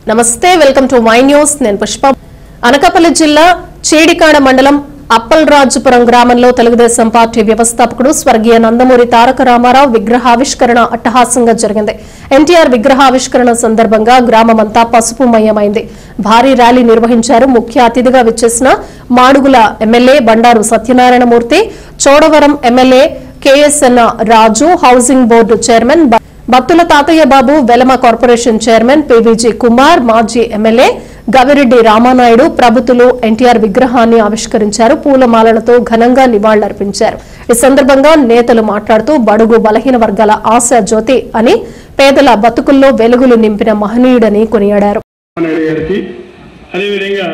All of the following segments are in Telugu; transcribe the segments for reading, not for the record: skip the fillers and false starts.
నమస్తే వెల్కమ్ టు మై న్యూస్ నేను పుష్ప అనకాపల్లి జిల్లా చేడికాడ మండలం అప్పల్రాజుపురం గ్రామంలో తెలుగుదేశం పార్టీ వ్యవస్థాపకుడు స్వర్గీయ నందమూరి తారక రామారావు విగ్రహావిష్కరణ అట్టహాసంగా జరిగింది. ఎన్టీఆర్ విగ్రహావిష్కరణ సందర్భంగా గ్రామమంతా పసుపుమయమైంది. భారీ ర్యాలీ నిర్వహించారు. ముఖ్య అతిథిగా విచ్చేసిన Madugula MLA Bandaru Satyanarayanamurthy, Chodavaram MLA K S N Raju, housing board chairman Battula Tatayya Babu, Velama corporation chairman P V G Kumar, మాజీ ఎమ్మెల్యే గవిరెడ్డి రామానాయుడు ప్రభుత్వలు ఎన్టీఆర్ విగ్రహాన్ని ఆవిష్కరించారు. పూలమాలలతో ఘనంగా నివాళులర్పించారు. ఈ సందర్భంగా నేతలు మాట్లాడుతూ బడుగు బలహీన వర్గాల ఆశా జ్యోతి అని, పేదల బతుకుల్లో వెలుగులు నింపిన మహనీయుడని కొనియాడారు. అదేవిధంగా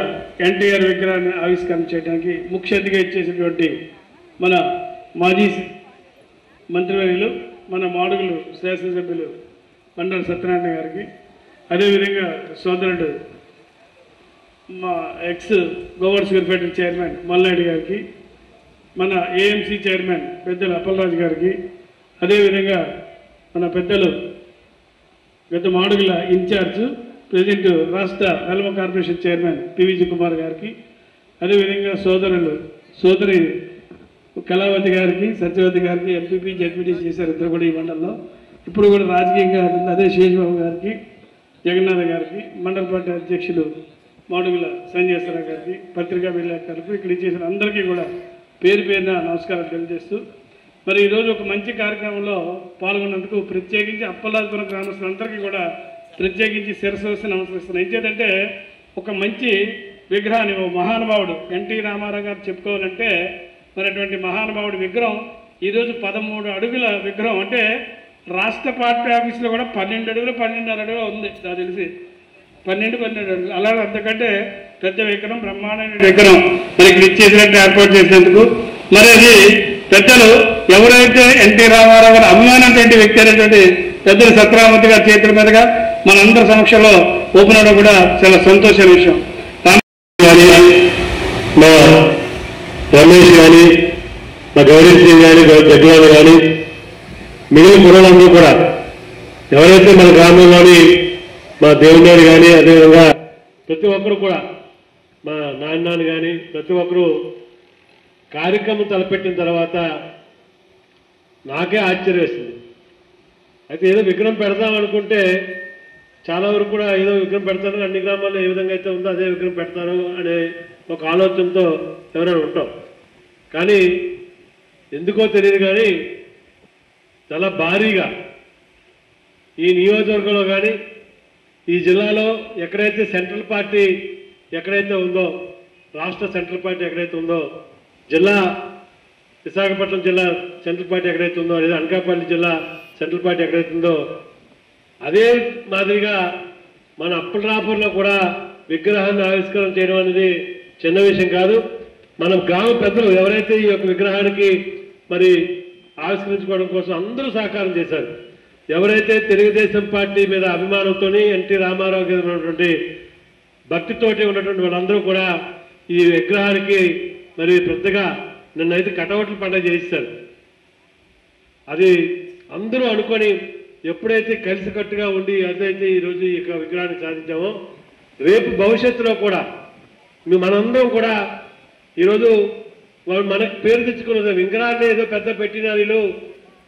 ఎన్టీఆర్ విగ్రహాన్ని ఆవిష్కరణ చేయడానికి ముఖ్య అతిథిగా ఇచ్చేసినటువంటి మన మాజీ మంత్రివర్యులు, మన మాడుగులు శాసనసభ్యులు బండారు సత్యనారాయణ గారికి, అదేవిధంగా సోదరుడు మా ఎక్స్ గోవర్స్ ఫెడరల్ చైర్మన్ మల్లారెడ్డి గారికి, మన ఏఎంసీ చైర్మన్ పెద్దలు అప్పలరాజు గారికి, అదేవిధంగా మన పెద్దలు గత మాడుగుల ఇన్ఛార్జ్ ప్రెసిడెంట్ రాష్ట్ర Velma corporation chairman P V G Kumar గారికి, అదేవిధంగా సోదరి కళావతి గారికి, సత్యవతి గారికి, ఎంపీపీ జడ్పీటీసీ చేశారు ఇద్దరు కూడా ఈ మండలంలో. ఇప్పుడు కూడా రాజకీయంగా అదే శేషబాబు గారికి, జగన్నాథ్ గారికి, మండల పార్టీ అధ్యక్షులు మాడుగుల సంజయశ్వరరావు గారికి, పత్రికా విలేకరులకు, ఇక్కడ చేసిన అందరికీ కూడా పేరు పేరున నమస్కారాలు తెలియజేస్తూ, మరి ఈరోజు ఒక మంచి కార్యక్రమంలో పాల్గొన్నందుకు ప్రత్యేకించి అప్పల్రాజుపురం గ్రామస్తులందరికీ కూడా ప్రత్యేకించి శిరస్సు నమస్కరిస్తున్నాను. ఏంటంటే ఒక మంచి విగ్రహాన్ని మహానుభావుడు ఎన్టీ రామారావు గారు చెప్పుకోవాలంటే మరి అటువంటి మహానుభావుడి విగ్రహం ఈరోజు 13 అడుగుల విగ్రహం, అంటే రాష్ట్ర పార్టీ ఆఫీసులో కూడా 12 అడుగులు 12.5 అడుగులు ఉంది నాకు తెలిసి, 12 అడుగులు. అలాగే అంతకంటే పెద్ద విగ్రహం, బ్రహ్మాండమైన విగ్రహం మరి ఇక్కడ ఇచ్చేసినట్టు ఏర్పాటు చేసినందుకు, మరి అది పెద్దలు ఎవరైతే ఎన్టీ రామారావు గారు అభిమానటువంటి వ్యక్తి అయినటువంటి పెద్దలు సత్యనారాయణమూర్తి గారి చేతుల మీదుగా మనందరి సమక్షంలో ఓపెన్ అవడం కూడా చాలా సంతోషమైన విషయం. రమేష్ కానీ, మా గౌరీష్ సింగ్ కానీ, జగ్గాలు కానీ, మిగిలిన కుర్రలందరూ కూడా ఎవరైతే మన గ్రామంలోని మా దేవునాడు కానీ, అదేవిధంగా ప్రతి ఒక్కరు కూడా మా నాయనాన్ని కానీ ప్రతి ఒక్కరూ కార్యక్రమం తలపెట్టిన తర్వాత నాకే ఆశ్చర్యం వేసింది. అయితే ఏదో విగ్రహం పెడదాం అనుకుంటే చాలా వరకు కూడా ఏదో విగ్రహం పెడతాను, అన్ని గ్రామాల్లో ఏ విధంగా అయితే ఉందో అదే విగ్రహం పెడతాను అనే ఒక ఆలోచనతో ఎవరైనా ఉంటాం. కానీ ఎందుకో తెలియదు కానీ చాలా భారీగా ఈ నియోజకవర్గంలో కానీ ఈ జిల్లాలో ఎక్కడైతే సెంట్రల్ పార్టీ ఎక్కడైతే ఉందో, రాష్ట్ర సెంట్రల్ పార్టీ ఎక్కడైతే ఉందో, జిల్లా విశాఖపట్నం జిల్లా సెంట్రల్ పార్టీ ఎక్కడైతే ఉందో, లేదా అనకాపల్లి జిల్లా సెంట్రల్ పార్టీ ఎక్కడైతే ఉందో, అదే మాదిరిగా మన అప్పలరాపూర్లో కూడా విగ్రహాన్ని ఆవిష్కరణ చేయడం అనేది చిన్న విషయం కాదు. మన గ్రామ పెద్దలు ఎవరైతే ఈ యొక్క విగ్రహానికి మరి ఆవిష్కరించుకోవడం కోసం అందరూ సహకారం చేశారు. ఎవరైతే తెలుగుదేశం పార్టీ మీద అభిమానంతో ఎన్టీ రామారావు గారు ఉన్నటువంటి భక్తితోటి ఉన్నటువంటి వాళ్ళందరూ కూడా ఈ విగ్రహానికి మరి పెద్దగా నిన్నైతే కటౌట్లు పండుగ చేయిస్తారు. అది అందరూ అనుకొని ఎప్పుడైతే కలిసికట్టుగా ఉండి అదైతే ఈరోజు ఈ యొక్క విగ్రహాన్ని సాధించామో, రేపు భవిష్యత్తులో కూడా మనందరం కూడా ఈరోజు వాళ్ళు మనకు పేరు తెచ్చుకున్న విగ్రహాన్ని ఏదో పెద్ద పెట్టినారు,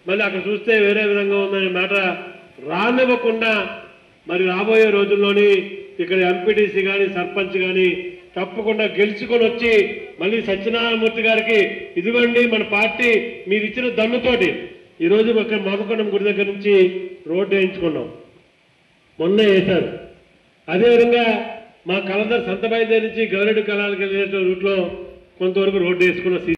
మళ్ళీ అక్కడ చూస్తే వేరే విధంగా ఉందనే మాట రానివ్వకుండా మరి రాబోయే రోజుల్లోని ఇక్కడ ఎంపీటీసీ కానీ సర్పంచ్ కానీ తప్పకుండా గెలుచుకొని వచ్చి మళ్ళీ సత్యనారాయణమూర్తి గారికి ఇదిగోండి మన పార్టీ మీరు ఇచ్చిన దన్నుతోటి ఈరోజు ఇక్కడ మోదకొండం గుడి దగ్గర నుంచి రోడ్డు వేయించుకున్నాం, మొన్న వేశారు. అదేవిధంగా మా కలందర్ సంతబాయి దగ్గర నుంచి గౌరెడ్డి కళాలకు వెళ్ళే రూట్లో కొంతవరకు రోడ్డు వేసుకున్న